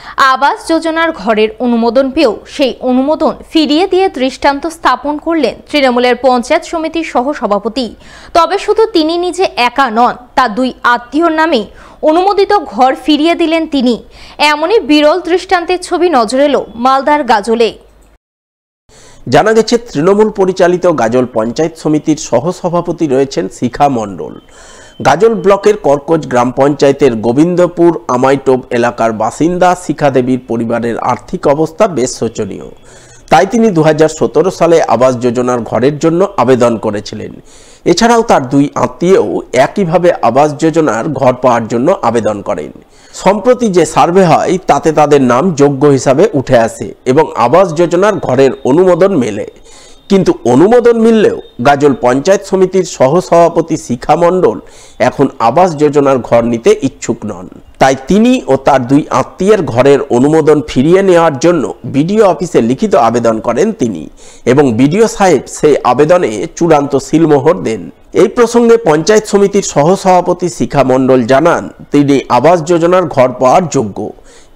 আবাস যোজনার ঘরের অনুমোদন পেয়েও সেই অনুমোদন ফিরিয়ে দিয়ে দৃষ্টান্ত স্থাপন করলেন তৃণমূলের পঞ্চায়েত সমিতির সহসভাপতি। তবে শুধু তিনি নিজে একা নন, তার দুই আত্মীয়র নামে অনুমোদিত ঘর ফিরিয়ে দিলেন তিনি। এমনই বিরল দৃষ্টান্তের ছবি নজরে এলো মালদার গাজলে। জানা গেছে, তৃণমূল পরিচালিত গাজল পঞ্চায়েত সমিতির সহসভাপতি রয়েছেন শিখা মণ্ডল। গাজল ব্লকের কর্কজ গ্রাম পঞ্চায়েতের গোবিন্দপুর আমাইটোপ এলাকার বাসিন্দা শিখা দেবীর পরিবারের আর্থিক অবস্থা বেশ শোচনীয়। তাই তিনি 2017 সালে আবাস যোজনার ঘরের জন্য আবেদন করেছিলেন। এছাড়াও তার দুই আত্মীয়ও একইভাবে আবাস যোজনার ঘর পাওয়ার জন্য আবেদন করেন। সম্প্রতি যে সার্ভে হয় তাতে তাদের নাম যোগ্য হিসাবে উঠে আসে এবং আবাস যোজনার ঘরের অনুমোদন মেলে। কিন্তু অনুমোদন মিললেও গাজল পঞ্চায়েত সমিতির সহসভাপতি শিখা মণ্ডল এখন আবাস যোজনার ঘর নিতে ইচ্ছুক নন। তাই তিনি ও তার দুই আত্মীয়ের ঘরের অনুমোদন ফিরিয়ে নেওয়ার জন্য বিডিও অফিসে লিখিত আবেদন করেন তিনি এবং বিডিও সাহেব সেই আবেদনে চূড়ান্ত সিলমোহর দেন। এই প্রসঙ্গে পঞ্চায়েত সমিতির সহসভাপতি শিখা মণ্ডল জানান, তিনি আবাস যোজনার ঘর পাওয়ার যোগ্য,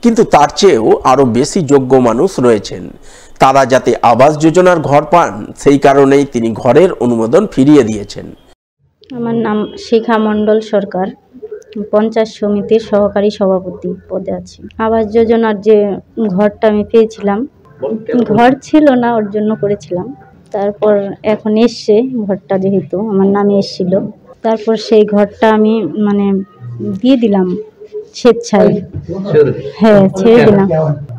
কিন্তু তার চেয়েও আরও বেশি যোগ্য মানুষ রয়েছেন। তারা যাতে আবাস যোজনার ঘর পান সেই কারণেই তিনি ঘরের অনুমোদন ফিরিয়ে দিয়েছেন। আমার নাম শিখা মণ্ডল সরকার, পঞ্চায়েত সমিতির সহকারী সভাপতি পদে আছি। আবাস যোজনার যে ঘরটা আমি পেয়েছিলাম, ঘর ছিল না, ওর জন্য করেছিলাম। তারপর এখন এসছে ঘরটা, যেহেতু আমার নামে এসেছিল, তারপর সেই ঘরটা আমি দিয়ে দিলাম স্বেচ্ছায়। হ্যাঁ, ছেড়ে দিলাম।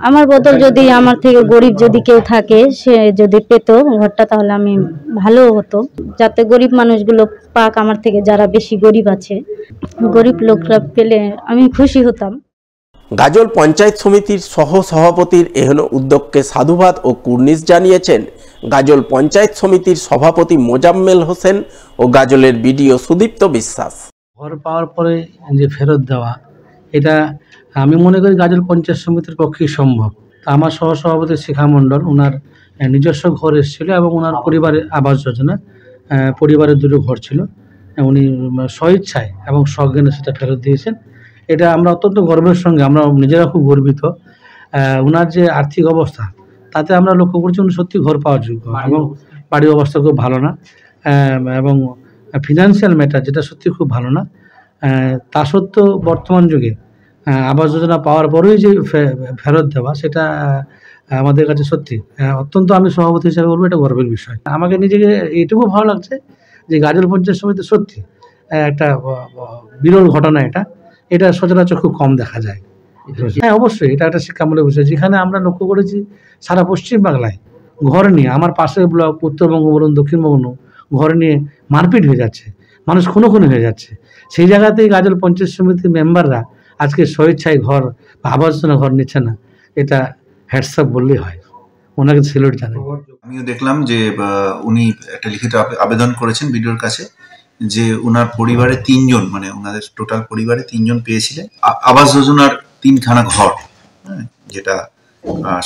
আমার বদল যদি আমার থেকে গরিব যদি কেউ থাকে, সে যদি পেত ঘরটা, তাহলে আমি ভালো হতো, যাতে গরিব মানুষগুলো পাক আমার থেকে, যারা বেশি গরিব আছে, গরিব লোকরা পেলে আমি খুশি হতাম। গাজল পঞ্চায়েত সমিতির সহসভাপতির এহেন উদ্যোগকে সাধুবাদ ও কুর্নিশ জানিয়েছেন গাজল পঞ্চায়েত সমিতির সভাপতি মোজাম্মেল হোসেন ও গাজলের বিডিও সুদীপ্ত বিশ্বাস। ঘর পাওয়ার পরে যে ফেরত দেওয়া, এটা আমি মনে করি গাজল পঞ্চায়েত সমিতির পক্ষেই সম্ভব। আমার সহসভাপতি শিখা মণ্ডল, ওনার নিজস্ব ঘর এসেছিল এবং ওনার পরিবারের আবাস যোজনা পরিবারের দুটো ঘর ছিল, উনি স্বইচ্ছায় এবং সজ্ঞানে সেটা ফেরত দিয়েছেন। এটা আমরা অত্যন্ত গর্বের সঙ্গে, আমরা নিজেরা খুব গর্বিত। ওনার যে আর্থিক অবস্থা, তাতে আমরা লক্ষ্য করছি উনি সত্যি ঘর পাওয়ার যোগ্য এবং বাড়ির অবস্থা খুব ভালো না, এবং ফিনান্সিয়াল ম্যাটার যেটা সত্যি খুব ভালো না। তা সত্ত্বেও বর্তমান যুগে আবাস যোজনা পাওয়ার পরেই যে ফেরত দেওয়া, সেটা আমাদের কাছে সত্যি অত্যন্ত, আমি সভাপতি হিসাবে বলবো, এটা গর্বের বিষয়। আমাকে নিজেকে এইটুকু ভালো লাগছে যে গাজল পঞ্চায়েত সমিতি সত্যি একটা বিরল ঘটনা। এটা সচরাচর খুব কম দেখা যায়। হ্যাঁ, অবশ্যই এটা একটা শিক্ষামূলক বিষয়, যেখানে আমরা লক্ষ্য করেছি সারা পশ্চিমবাংলায় ঘর নিয়ে, আমার পাশের ব্লক উত্তরবঙ্গ বলুন, দক্ষিণবঙ্গ বলুন, ঘর নিয়ে মারপিট হয়ে যাচ্ছে, মানুষ খুনোখুনি হয়ে যাচ্ছে। সেই জায়গাতেই গাজল পঞ্চায়েত সমিতির মেম্বাররা আজকে স্বেচ্ছায় ঘর বা আবাস যোজনা ঘর নিচ্ছে না, এটা হ্যাটসঅ্যাপ বললেই হয়, ওনাকে স্যালুট জানাই। আমিও দেখলাম যে উনি একটা লিখিত আবেদন করেছেন বিডিওর কাছে যে ওনার পরিবারে তিনজন, ওনাদের টোটাল পরিবারে তিনজন পেয়েছিলেন আবাস যোজনার 3খানা ঘর, যেটা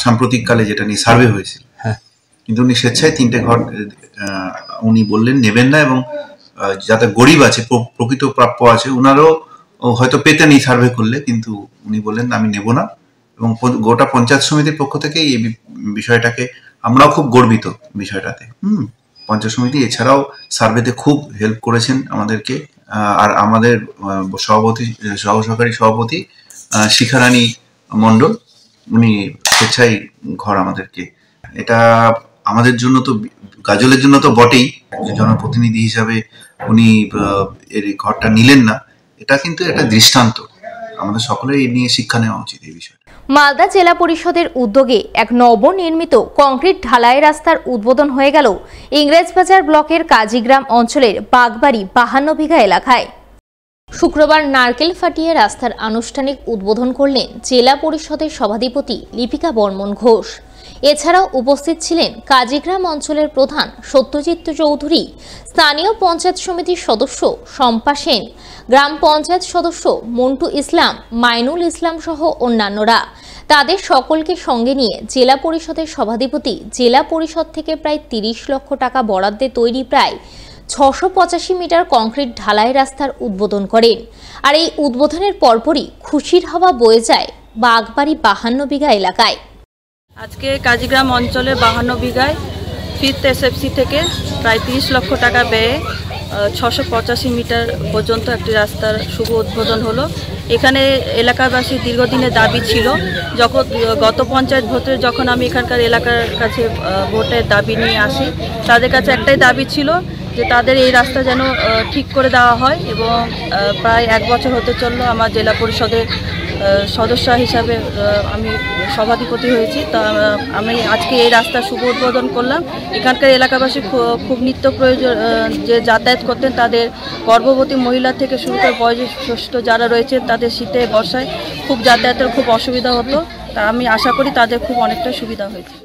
সাম্প্রতিককালে যেটা নিয়ে সার্ভে হয়েছিল। কিন্তু উনি স্বেচ্ছায় 3টে ঘর উনি বললেন নেবেন না, এবং যাতে গরিব আছে, প্রকৃত প্রাপ্য আছে, ওনারও হয়তো পেতেন এই সার্ভে করলে, কিন্তু উনি বললেন আমি নেব না। এবং গোটা পঞ্চায়েত সমিতির পক্ষ থেকে এই বিষয়টাকে আমরাও খুব গর্বিত বিষয়টাতে। পঞ্চায়েত সমিতি এছাড়াও সার্ভেতে খুব হেল্প করেছেন আমাদেরকে। আর আমাদের সহকারী সভাপতি শিখারানী মণ্ডল, উনি স্বেচ্ছায় ঘর আমাদেরকে, এটা আমাদের জন্য তো, গাজলের জন্য তো বটেই, জনপ্রতিনিধি হিসাবে উনি এর ঘরটা নিলেন না, এটা কিন্তু একটা দৃষ্টান্ত। আমাদের সকলের এই নিয়ে শিক্ষা নেওয়া উচিত এই বিষয়টা। মালদা জেলা পরিষদের উদ্যোগে এক নবনির্মিত কংক্রিট ঢালাই রাস্তার উদ্বোধন হয়ে গেল ইংরেজবাজার ব্লকের কাজীগ্রাম অঞ্চলের বাগবাড়ি 52 বিঘা এলাকায়। শুক্রবার নারকেল ফাটিয়ে রাস্তার আনুষ্ঠানিক উদ্বোধন করলেন জেলা পরিষদের সভাধিপতি লিপিকা বর্মন ঘোষ। এছাড়াও উপস্থিত ছিলেন কাজীগ্রাম অঞ্চলের প্রধান সত্যজিৎ চৌধুরী, স্থানীয় পঞ্চায়েত সমিতির সদস্য শম্পা সেন, গ্রাম পঞ্চায়েত সদস্য মন্টু ইসলাম, মাইনুল ইসলাম সহ অন্যান্যরা। তাদের সকলকে সঙ্গে নিয়ে জেলা পরিষদের সভাধিপতি জেলা পরিষদ থেকে প্রায় 30 লক্ষ টাকা বরাদ্দে তৈরি প্রায় 685 মিটার কংক্রিট ঢালাই রাস্তার উদ্বোধন করেন। আর এই উদ্বোধনের পরপরই খুশির হাওয়া বয়ে যায় বাগবাড়ি 52 বিঘা এলাকায়। আজকে কাজীগ্রাম অঞ্চলে 52 বিঘায় 5th SFC থেকে প্রায় 30 লক্ষ টাকা ব্যয়ে 685 মিটার পর্যন্ত একটি রাস্তার শুভ উদ্বোধন হলো। এখানে এলাকাবাসীর দীর্ঘদিনের দাবি ছিল, যখন গত পঞ্চায়েত ভোটে যখন আমি এখানকার এলাকার কাছে ভোটের দাবি নিয়ে আসি, তাদের কাছে একটাই দাবি ছিল যে তাদের এই রাস্তা যেন ঠিক করে দেওয়া হয়, এবং প্রায় 1 বছর হতে চললো আমার জেলা পরিষদের সদস্য হিসাবে আমি সভাধিপতি হয়েছি। তা আমি আজকে এই রাস্তার শুভ উদ্বোধন করলাম। এখানকার এলাকাবাসী খুব নিত্য প্রয়োজন যে যাতায়াত করতেন, তাদের গর্ভবতী মহিলা থেকে শুরু করে বয়োজ্যেষ্ঠ যারা রয়েছে তাদের শীতে বর্ষায় খুব যাতায়াতের খুব অসুবিধা হতো। তা আমি আশা করি তাদের খুব অনেকটা সুবিধা হয়েছে।